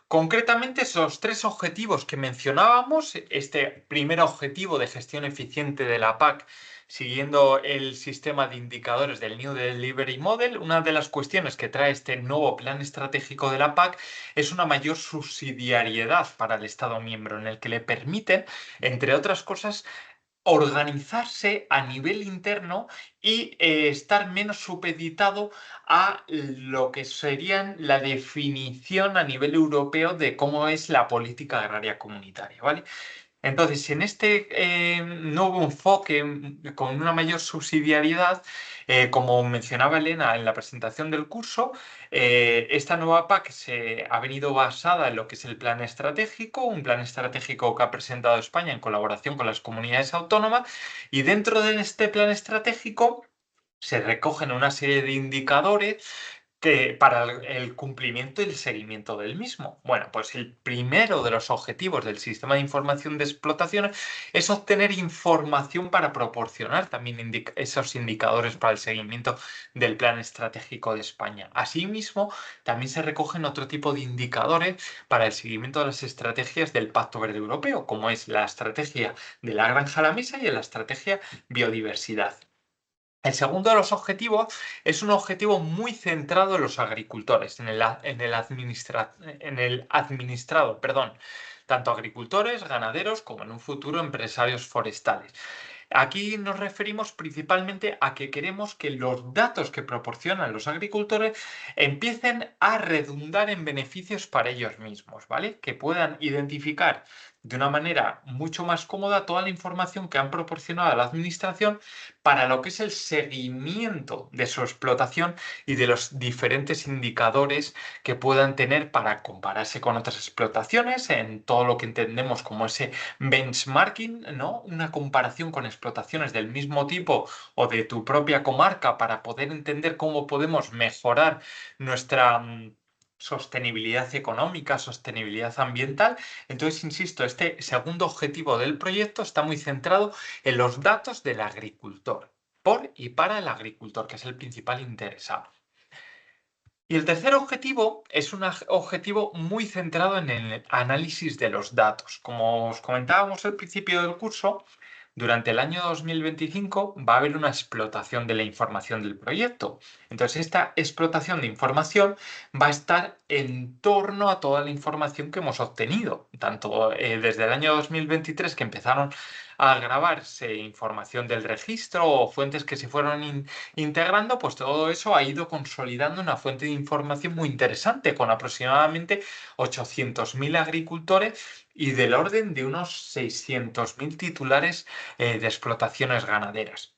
Concretamente, esos tres objetivos que mencionábamos, este primer objetivo de gestión eficiente de la PAC, siguiendo el sistema de indicadores del New Delivery Model, una de las cuestiones que trae este nuevo plan estratégico de la PAC es una mayor subsidiariedad para el Estado miembro, en el que le permiten, entre otras cosas, organizarse a nivel interno y estar menos supeditado a lo que serían la definición a nivel europeo de cómo es la política agraria comunitaria, ¿vale? Entonces, en este nuevo enfoque con una mayor subsidiariedad, como mencionaba Elena en la presentación del curso, esta nueva PAC se ha venido basada en lo que es el plan estratégico, un plan estratégico que ha presentado España en colaboración con las comunidades autónomas, y dentro de este plan estratégico se recogen una serie de indicadores que para el cumplimiento y el seguimiento del mismo. Bueno, pues el primero de los objetivos del sistema de información de explotaciones es obtener información para proporcionar también esos indicadores para el seguimiento del plan estratégico de España. Asimismo, también se recogen otro tipo de indicadores para el seguimiento de las estrategias del Pacto Verde Europeo, como es la estrategia de la granja a la mesa y la estrategia biodiversidad. El segundo de los objetivos es un objetivo muy centrado en los agricultores, en el administrado, perdón, tanto agricultores, ganaderos como en un futuro empresarios forestales. Aquí nos referimos principalmente a que queremos que los datos que proporcionan los agricultores empiecen a redundar en beneficios para ellos mismos, ¿vale? Que puedan identificar de una manera mucho más cómoda toda la información que han proporcionado a la administración para lo que es el seguimiento de su explotación y de los diferentes indicadores que puedan tener para compararse con otras explotaciones en todo lo que entendemos como ese benchmarking, ¿no? Una comparación con explotaciones del mismo tipo o de tu propia comarca para poder entender cómo podemos mejorar nuestra sostenibilidad económica, sostenibilidad ambiental. Entonces, insisto, este segundo objetivo del proyecto está muy centrado en los datos del agricultor, por y para el agricultor, que es el principal interesado. Y el tercer objetivo es un objetivo muy centrado en el análisis de los datos. Como os comentábamos al principio del curso, durante el año 2025 va a haber una explotación de la información del proyecto. Entonces, esta explotación de información va a estar en torno a toda la información que hemos obtenido, tanto desde el año 2023 que empezaron a grabarse información del registro o fuentes que se fueron integrando, pues todo eso ha ido consolidando una fuente de información muy interesante con aproximadamente 800.000 agricultores y del orden de unos 600.000 titulares de explotaciones ganaderas.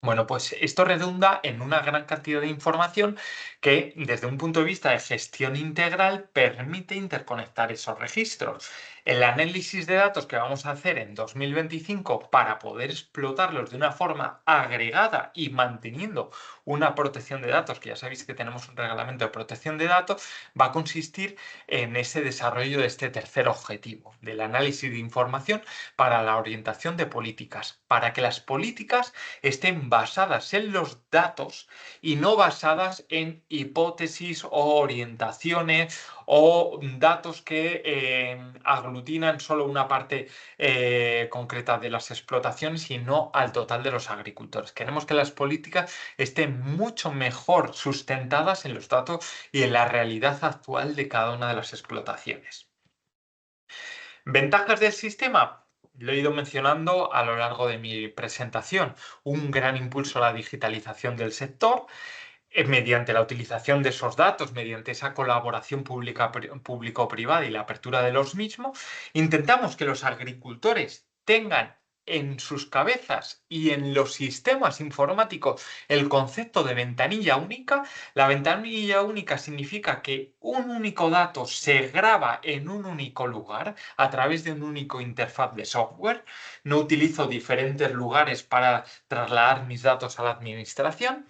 Bueno, pues esto redunda en una gran cantidad de información que, desde un punto de vista de gestión integral, permite interconectar esos registros. El análisis de datos que vamos a hacer en 2025 para poder explotarlos de una forma agregada y manteniendo una protección de datos, que ya sabéis que tenemos un reglamento de protección de datos, va a consistir en ese desarrollo de este tercer objetivo, del análisis de información para la orientación de políticas, para que las políticas estén basadas en los datos y no basadas en hipótesis o orientaciones o datos que aglutinan solo una parte concreta de las explotaciones y no al total de los agricultores. Queremos que las políticas estén mucho mejor sustentadas en los datos y en la realidad actual de cada una de las explotaciones. ¿Ventajas del sistema? Lo he ido mencionando a lo largo de mi presentación. Un gran impulso a la digitalización del sector, mediante la utilización de esos datos, mediante esa colaboración público-privada y la apertura de los mismos, intentamos que los agricultores tengan en sus cabezas y en los sistemas informáticos el concepto de ventanilla única. La ventanilla única significa que un único dato se graba en un único lugar a través de un único interfaz de software. No utilizo diferentes lugares para trasladar mis datos a la administración.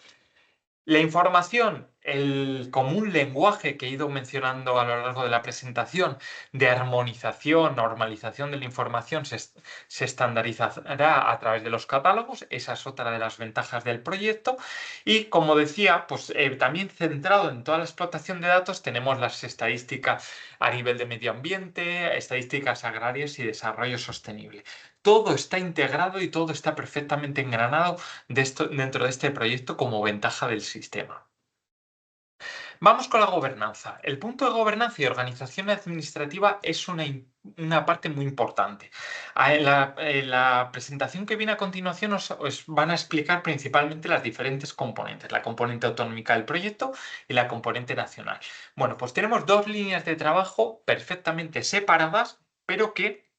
La información, el común lenguaje que he ido mencionando a lo largo de la presentación de armonización, normalización de la información se estandarizará a través de los catálogos. Esa es otra de las ventajas del proyecto. Y como decía, pues también centrado en toda la explotación de datos tenemos las estadísticas a nivel de medio ambiente, estadísticas agrarias y desarrollo sostenible. Todo está integrado y todo está perfectamente engranado dentro de este proyecto como ventaja del sistema. Vamos con la gobernanza. El punto de gobernanza y organización administrativa es una parte muy importante. En la presentación que viene a continuación os van a explicar principalmente las diferentes componentes, la componente autonómica del proyecto y la componente nacional. Bueno, pues tenemos dos líneas de trabajo perfectamente separadas, pero que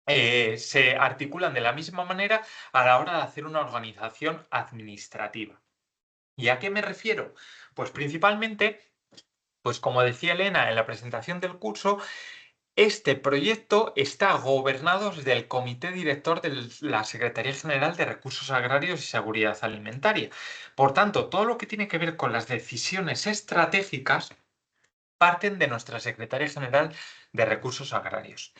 se articulan de la misma manera a la hora de hacer una organización administrativa. ¿Y a qué me refiero? Pues principalmente, pues como decía Elena en la presentación del curso, este proyecto está gobernado desde el Comité Director de la Secretaría General de Recursos Agrarios y Seguridad Alimentaria. Por tanto, todo lo que tiene que ver con las decisiones estratégicas parten de nuestra Secretaría General de Recursos Agrarios.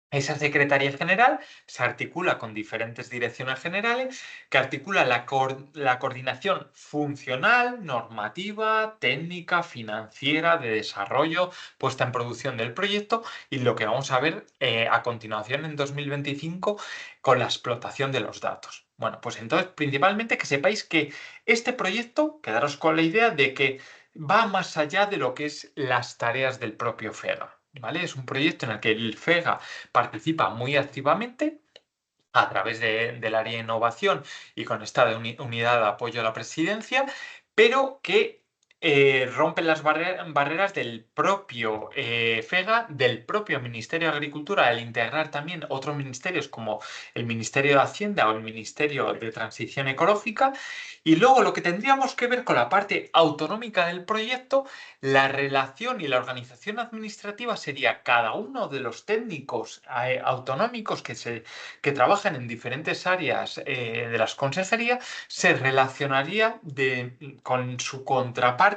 Esa Secretaría General se articula con diferentes direcciones generales que articulan la coordinación funcional, normativa, técnica, financiera, de desarrollo, puesta en producción del proyecto y lo que vamos a ver a continuación en 2025 con la explotación de los datos. Bueno, pues entonces principalmente que sepáis que este proyecto, quedaros con la idea de que va más allá de lo que es las tareas del propio FEGA. ¿Vale? Es un proyecto en el que el FEGA participa muy activamente a través del área de innovación y con esta unidad de apoyo a la presidencia, pero que rompe las barreras del propio FEGA, del propio Ministerio de Agricultura, al integrar también otros ministerios como el Ministerio de Hacienda o el Ministerio de Transición Ecológica. Y luego lo que tendríamos que ver con la parte autonómica del proyecto, la relación y la organización administrativa sería cada uno de los técnicos autonómicos que trabajan en diferentes áreas de las consejerías se relacionaría con su contraparte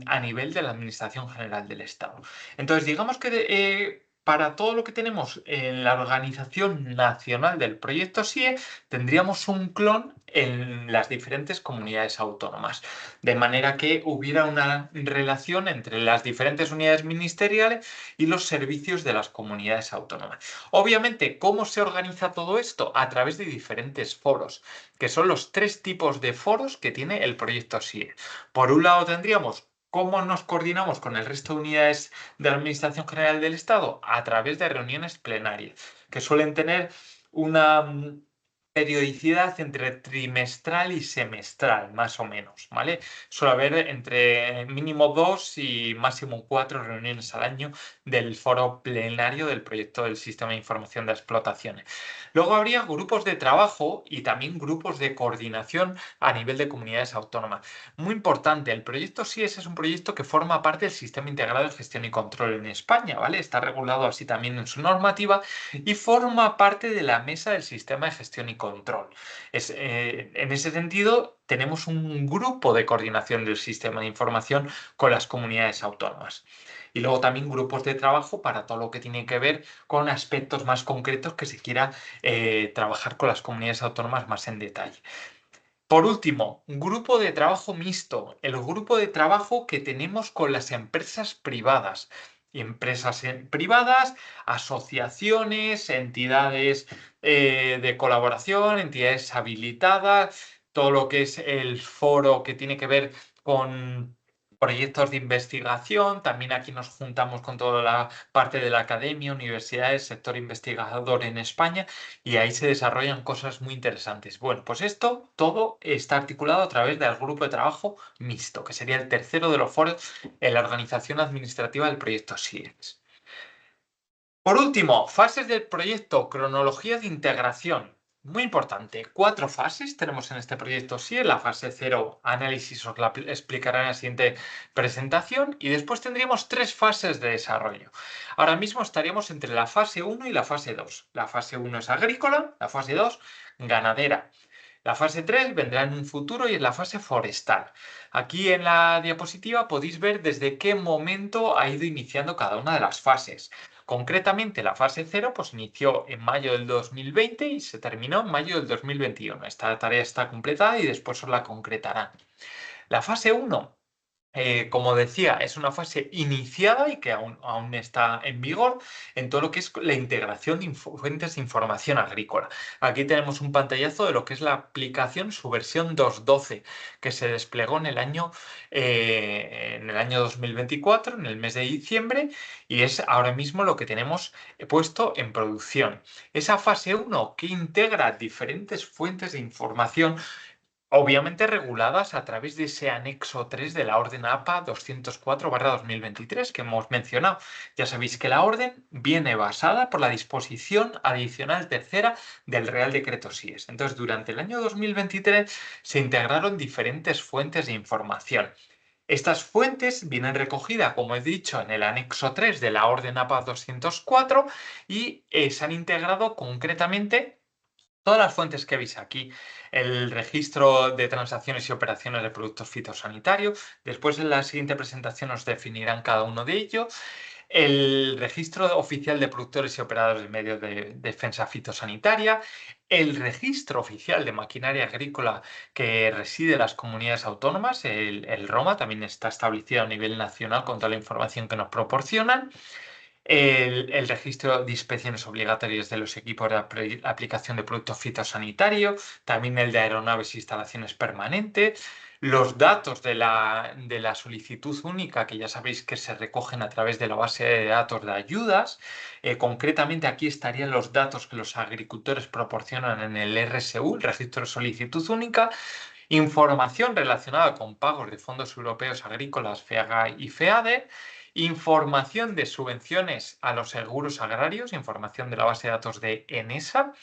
a nivel de la Administración General del Estado. Entonces, digamos que para todo lo que tenemos en la organización nacional del proyecto SIE, tendríamos un clon en las diferentes comunidades autónomas, de manera que hubiera una relación entre las diferentes unidades ministeriales y los servicios de las comunidades autónomas. Obviamente, ¿cómo se organiza todo esto? A través de diferentes foros, que son los tres tipos de foros que tiene el proyecto SIE. Por un lado tendríamos cómo nos coordinamos con el resto de unidades de la Administración General del Estado a través de reuniones plenarias, que suelen tener una periodicidad entre trimestral y semestral, más o menos, ¿vale? Suele haber entre mínimo 2 y máximo 4 reuniones al año del foro plenario del proyecto del Sistema de Información de Explotaciones. Luego habría grupos de trabajo y también grupos de coordinación a nivel de comunidades autónomas. Muy importante, el proyecto SIES es un proyecto que forma parte del Sistema Integrado de Gestión y Control en España, ¿vale? Está regulado así también en su normativa y forma parte de la mesa del Sistema de Gestión y Control. En ese sentido, tenemos un grupo de coordinación del sistema de información con las comunidades autónomas. Y luego también grupos de trabajo para todo lo que tiene que ver con aspectos más concretos que se quiera trabajar con las comunidades autónomas más en detalle. Por último, un grupo de trabajo mixto, el grupo de trabajo que tenemos con las empresas privadas. Empresas privadas, asociaciones, entidades de colaboración, entidades habilitadas, todo lo que es el foro que tiene que ver con proyectos de investigación. También aquí nos juntamos con toda la parte de la academia, universidades, sector investigador en España y ahí se desarrollan cosas muy interesantes. Bueno, pues esto todo está articulado a través del grupo de trabajo mixto, que sería el tercero de los foros en la organización administrativa del proyecto SIEX. Por último, fases del proyecto, cronología de integración. Muy importante, 4 fases tenemos en este proyecto SIE. La fase 0, análisis, os la explicaré en la siguiente presentación. Y después tendríamos 3 fases de desarrollo. Ahora mismo estaríamos entre la fase 1 y la fase 2. La fase 1 es agrícola, la fase 2 ganadera. La fase 3 vendrá en un futuro y es la fase forestal. Aquí en la diapositiva podéis ver desde qué momento ha ido iniciando cada una de las fases. Concretamente, la fase 0 pues, inició en mayo del 2020 y se terminó en mayo del 2021. Esta tarea está completada y después os la concretarán. La fase 1 como decía, es una fase iniciada y que aún está en vigor en todo lo que es la integración de fuentes de información agrícola. Aquí tenemos un pantallazo de lo que es la aplicación, su versión 2.12, que se desplegó en el año 2024, en el mes de diciembre, y es ahora mismo lo que tenemos puesto en producción. Esa fase 1 que integra diferentes fuentes de información, obviamente reguladas a través de ese anexo 3 de la orden APA 204/2023 que hemos mencionado. Ya sabéis que la orden viene basada por la disposición adicional tercera del Real Decreto SIES. Entonces, durante el año 2023 se integraron diferentes fuentes de información. Estas fuentes vienen recogidas, como he dicho, en el anexo 3 de la orden APA 204 y se han integrado concretamente todas las fuentes que veis aquí, el registro de transacciones y operaciones de productos fitosanitarios. Después en la siguiente presentación os definirán cada uno de ellos. El registro oficial de productores y operadores de medios de defensa fitosanitaria, el registro oficial de maquinaria agrícola que reside en las comunidades autónomas, el ROMA, también está establecido a nivel nacional con toda la información que nos proporcionan. El registro de inspecciones obligatorias de los equipos de aplicación de productos fitosanitarios, también el de aeronaves e instalaciones permanentes, los datos de la solicitud única, que ya sabéis que se recogen a través de la base de datos de ayudas. Concretamente aquí estarían los datos que los agricultores proporcionan en el RSU, el registro de solicitud única, información relacionada con pagos de fondos europeos agrícolas, FEAGA y FEADER, información de subvenciones a los seguros agrarios, información de la base de datos de ENESA,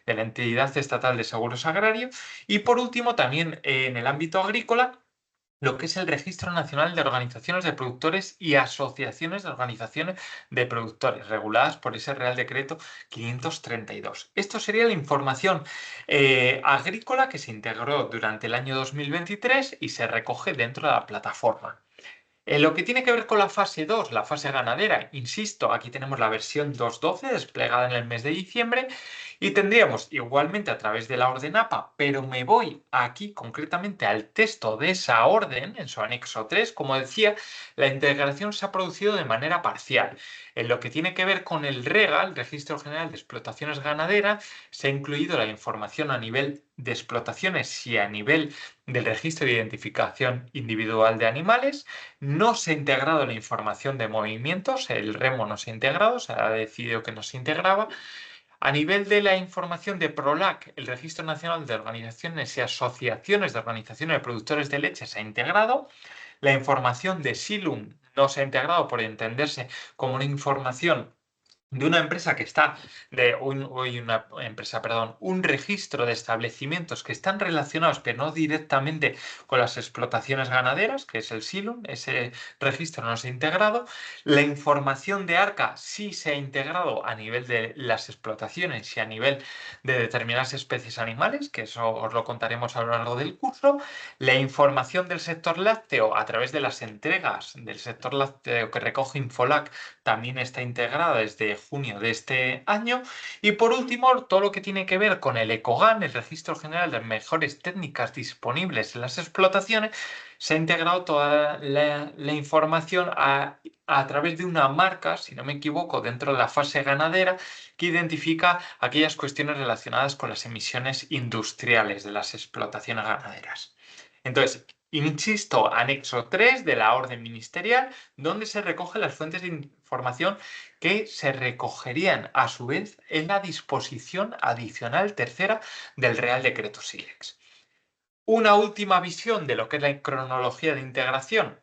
de la Entidad Estatal de Seguros Agrarios, y por último también en el ámbito agrícola, lo que es el Registro Nacional de Organizaciones de Productores y Asociaciones de Organizaciones de Productores, reguladas por ese Real Decreto 532. Esto sería la información agrícola que se integró durante el año 2023 y se recoge dentro de la plataforma. En lo que tiene que ver con la fase 2, la fase ganadera, insisto, aquí tenemos la versión 2.12 desplegada en el mes de diciembre y tendríamos igualmente a través de la orden APA, pero me voy aquí concretamente al texto de esa orden, en su anexo 3, como decía, la integración se ha producido de manera parcial. En lo que tiene que ver con el REGA, el Registro General de Explotaciones Ganaderas, se ha incluido la información a nivel de explotaciones y a nivel del registro de identificación individual de animales. No se ha integrado la información de movimientos, el remo no se ha integrado, se ha decidido que no se integraba. A nivel de la información de PROLAC, el Registro Nacional de Organizaciones y Asociaciones de Organizaciones de Productores de Leche se ha integrado. La información de SILUM no se ha integrado por entenderse como una información de una empresa que está, un registro de establecimientos que están relacionados, pero no directamente con las explotaciones ganaderas, que es el SILUM, ese registro no se ha integrado. La información de ARCA sí se ha integrado a nivel de las explotaciones y a nivel de determinadas especies animales, que eso os lo contaremos a lo largo del curso. La información del sector lácteo a través de las entregas del sector lácteo que recoge Infolac también está integrada desde junio de este año. Y por último, todo lo que tiene que ver con el ECOGAN, el Registro General de Mejores Técnicas Disponibles en las Explotaciones, se ha integrado toda la información a través de una marca, si no me equivoco, dentro de la fase ganadera, que identifica aquellas cuestiones relacionadas con las emisiones industriales de las explotaciones ganaderas. Entonces, insisto, anexo 3 de la orden ministerial, donde se recogen las fuentes de información que se recogerían a su vez en la disposición adicional tercera del Real Decreto SILEX. Una última visión de lo que es la cronología de integración.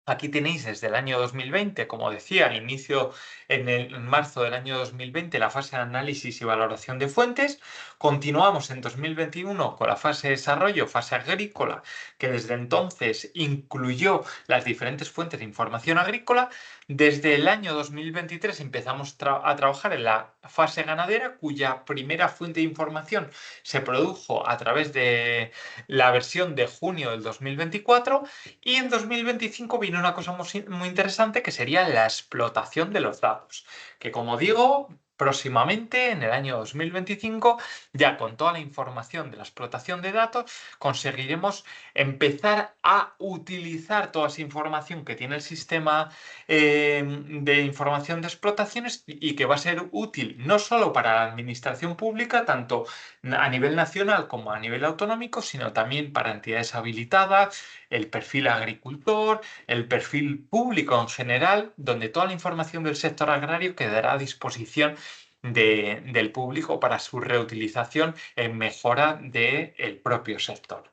Aquí tenéis desde el año 2020, como decía, inicio en marzo del año 2020 la fase de análisis y valoración de fuentes. Continuamos en 2021 con la fase de desarrollo, fase agrícola, que desde entonces incluyó las diferentes fuentes de información agrícola. Desde el año 2023 empezamos a trabajar en la fase ganadera, cuya primera fuente de información se produjo a través de la versión de junio del 2024. Y en 2025 viene una cosa muy interesante que sería la explotación de los datos, que como digo, Próximamente, en el año 2025, ya con toda la información de la explotación de datos, conseguiremos empezar a utilizar toda esa información que tiene el sistema de información de explotaciones y que va a ser útil no solo para la administración pública, tanto a nivel nacional como a nivel autonómico, sino también para entidades habilitadas, el perfil agricultor, el perfil público en general, donde toda la información del sector agrario quedará a disposición del público para su reutilización en mejora del propio sector.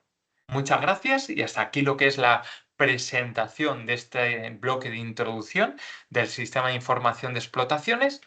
Muchas gracias y hasta aquí lo que es la presentación de este bloque de introducción del sistema de información de explotaciones.